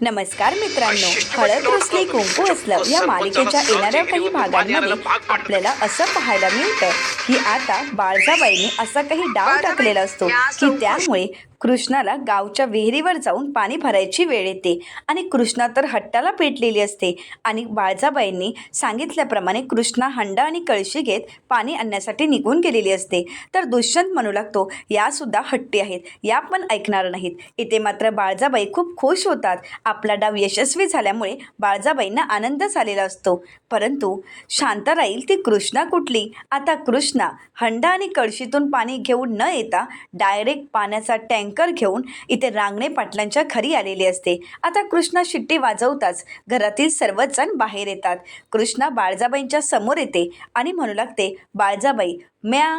नमस्कार मित्रांनो, हळद रुसली कुंकू असलं या मालिकेच्या येणाऱ्या काही भागांमध्ये आपल्याला असं पाहायला मिळतं की आता बाळजाबाईंनी असा काही डाव टाकलेला असतो की त्यामुळे कृष्णाला गावच्या विहिरीवर जाऊन पाणी भरायची वेळ येते आणि कृष्णा तर हट्टाला पेटलेली असते आणि बाळजाबाईंनी सांगितल्याप्रमाणे कृष्णा हंडा आणि कळशी घेत पाणी आणण्यासाठी निघून गेलेली असते. तर दुष्यंत म्हणू लागतो, यासुद्धा हट्टी आहेत, या पण ऐकणार नाहीत. इथे मात्र बाळजाबाई खूप खुश होतात. आपला डाव यशस्वी झाल्यामुळे बाळजाबाईंना आनंद झालेला असतो. परंतु शांत राहील ती कृष्णा कुठली? आता कृष्णा हंडा आणि कळशीतून पाणी घेऊन न येता डायरेक्ट पाण्याचा टँकर घेऊन इथे रांगणे पाटलांच्या घरी आलेली असते. आता कृष्णा शिट्टी वाजवताच घरातील सर्वच जण बाहेर येतात. कृष्णा बाळजाबाईंच्या समोर येते आणि म्हणू लागते, बाळजाबाई, म्या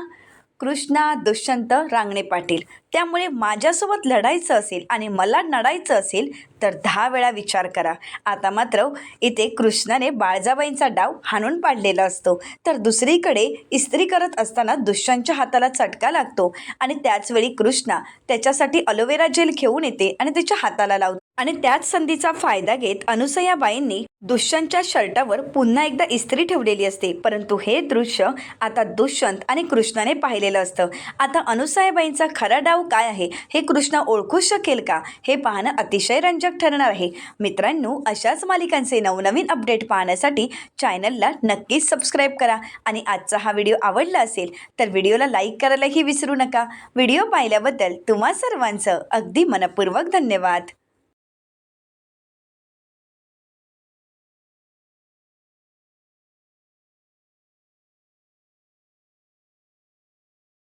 कृष्णा दुष्यंत रांगणे पाटील, त्यामुळे माझ्यासोबत लढायचं असेल आणि मला नडायचं असेल तर 10 वेळा विचार करा. आता मात्र इथे कृष्णाने बाळजाबाईंचा डाव हाणून पाडलेला असतो. तर दुसरीकडे इस्त्री करत असताना दुष्यंतच्या हाताला चटका लागतो आणि त्याचवेळी कृष्णा त्याच्यासाठी अलोवेरा जेल घेऊन येते आणि त्याच्या हाताला लावतो. आणि त्याच संधीचा फायदा घेत अनुसयाबाईंनी दुष्यंतच्या शर्टावर पुन्हा एकदा इस्त्री ठेवलेली असते. परंतु हे दृश्य आता दुष्यंत आणि कृष्णाने पाहिलेलं असतं. आता अनुसयाबाईंचा खरा डाव काय आहे हे कृष्णा ओळखू शकेल का, हे पाहणं अतिशय रंजक ठरणार आहे. मित्रांनो, अशाच मालिकांचे नवनवीन अपडेट पाहण्यासाठी चॅनलला नक्कीच सबस्क्राईब करा आणि आजचा हा व्हिडिओ आवडला असेल तर व्हिडिओला लाईक करायलाही विसरू नका. व्हिडिओ पाहिल्याबद्दल तुम्हा सर्वांचं अगदी मनपूर्वक धन्यवाद.